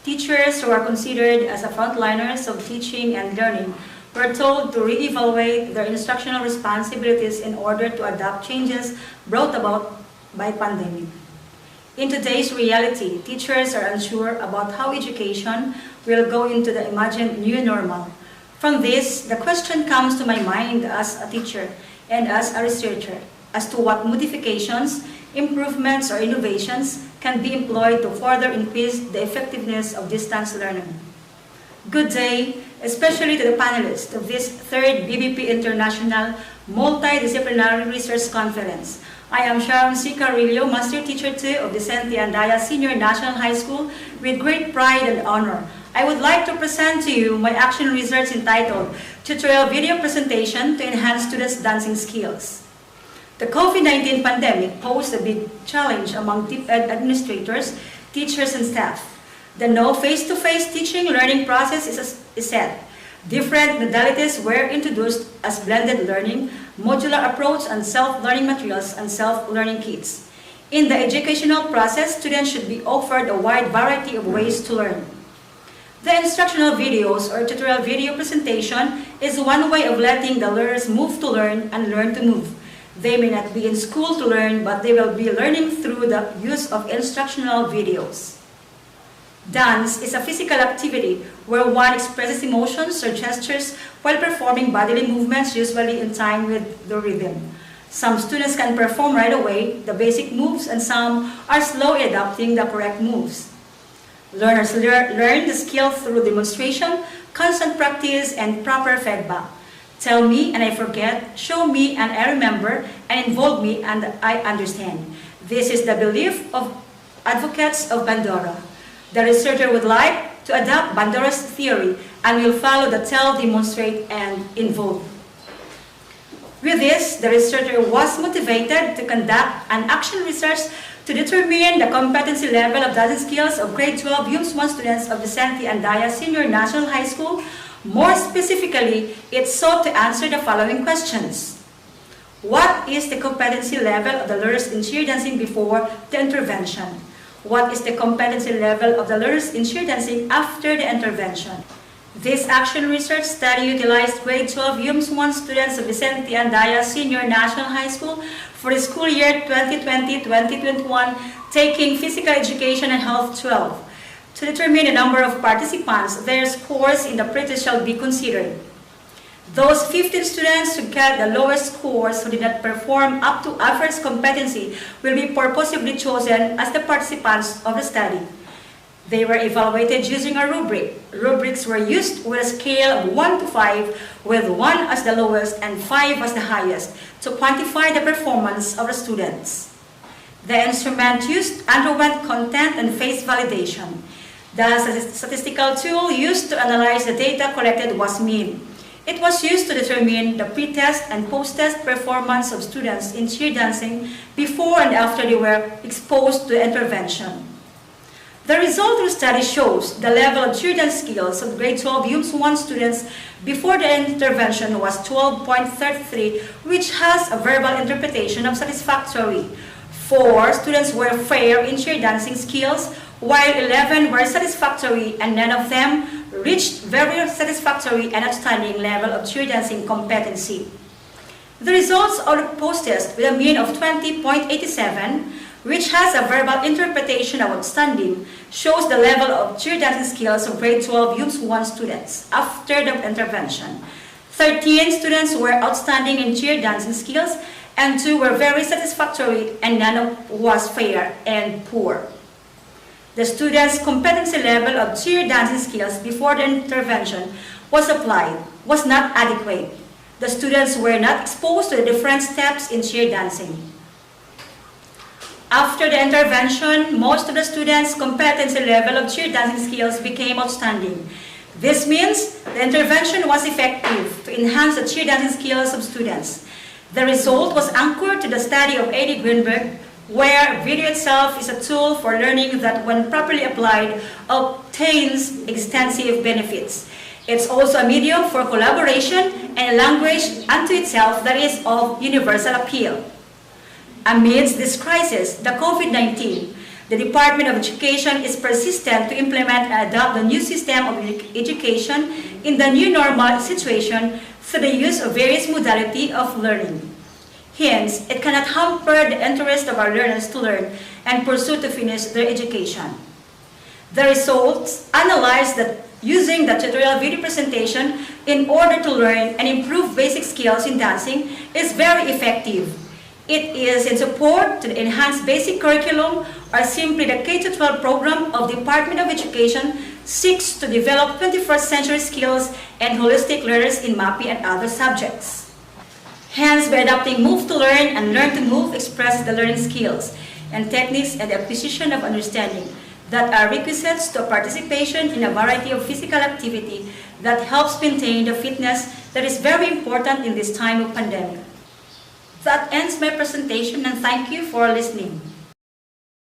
Teachers who are considered as the frontliners of teaching and learning were told to reevaluate their instructional responsibilities in order to adapt changes brought about by pandemic. In today's reality, teachers are unsure about how education will go into the imagined new normal. From this, the question comes to my mind as a teacher and as a researcher as to what modifications, improvements, or innovations can be employed to further increase the effectiveness of distance learning. Good day, especially to the panelists of this third BBP International Multidisciplinary Research Conference. I am Sharon Carillo, Master Teacher 2 of VICENTE ANDAYA Senior National High School. With great pride and honor, I would like to present to you my action research entitled Tutorial Video Presentation to Enhance Students' Dancing Skills. The COVID-19 pandemic posed a big challenge among deep ed administrators, teachers, and staff. The no face-to-face teaching learning process is set. Different modalities were introduced as blended learning, modular approach, and self-learning materials and self-learning kits. In the educational process, students should be offered a wide variety of ways to learn. The instructional videos or tutorial video presentation is one way of letting the learners move to learn and learn to move. They may not be in school to learn, but they will be learning through the use of instructional videos. Dance is a physical activity where one expresses emotions or gestures while performing bodily movements, usually in time with the rhythm. Some students can perform right away the basic moves, and some are slow in adopting the correct moves. Learners learn the skill through demonstration, constant practice, and proper feedback. Tell me and I forget, show me and I remember, and involve me and I understand. This is the belief of advocates of Bandura. The researcher would like to adopt Bandura's theory and will follow the tell, demonstrate, and involve. With this, the researcher was motivated to conduct an action research to determine the competency level of dancing skills of grade 12 UMS1 students of VICENTE ANDAYA Senior National High School. More specifically, it sought to answer the following questions. What is the competency level of the learners in cheer dancing before the intervention? What is the competency level of the learners in cheer dancing after the intervention? This action research study utilized grade 12 UMS1 students of VICENTE ANDAYA Senior National High School for the school year 2020-2021, taking Physical Education and Health 12. To determine the number of participants, their scores in the pretest shall be considered. Those 15 students who got the lowest scores who did not perform up to average competency will be purposefully chosen as the participants of the study. They were evaluated using a rubric. Rubrics were used with a scale of 1 to 5, with 1 as the lowest and 5 as the highest, to quantify the performance of the students. The instrument used underwent content and face validation. The statistical tool used to analyze the data collected was mean. It was used to determine the pre-test and post-test performance of students in cheer dancing before and after they were exposed to the intervention. The result of the study shows the level of cheer dance skills of grade 12 UMS1 students before the intervention was 12.33, which has a verbal interpretation of satisfactory. 4 students were fair in cheer dancing skills, while 11 were satisfactory, and none of them reached very satisfactory and outstanding level of cheer dancing competency. The results of the post-test with a mean of 20.87, which has a verbal interpretation of outstanding, shows the level of cheer dancing skills of grade 12 UMS1 students after the intervention. 13 students were outstanding in cheer dancing skills, and 2 were very satisfactory, and none was fair and poor. The students' competency level of cheer dancing skills before the intervention was applied was not adequate. The students were not exposed to the different steps in cheer dancing. After the intervention, most of the students' competency level of cheer dancing skills became outstanding. This means the intervention was effective to enhance the cheer dancing skills of students. The result was anchored to the study of A.D. Greenberg, where video itself is a tool for learning that, when properly applied, obtains extensive benefits. It's also a medium for collaboration and a language unto itself that is of universal appeal. Amidst this crisis, the COVID-19, The Department of Education is persistent to implement and adopt the new system of education in the new normal situation through the use of various modalities of learning. Hence, it cannot hamper the interest of our learners to learn and pursue to finish their education. The results analyze that using the tutorial video presentation in order to learn and improve basic skills in dancing is very effective. It is in support to the enhanced basic curriculum or simply the K-12 program of the Department of Education seeks to develop 21st century skills and holistic learners in MAPI and other subjects. Hence, by adopting Move to Learn and Learn to Move expresses the learning skills and techniques and the acquisition of understanding that are requisites to participation in a variety of physical activity that helps maintain the fitness that is very important in this time of pandemic. That ends my presentation and thank you for listening.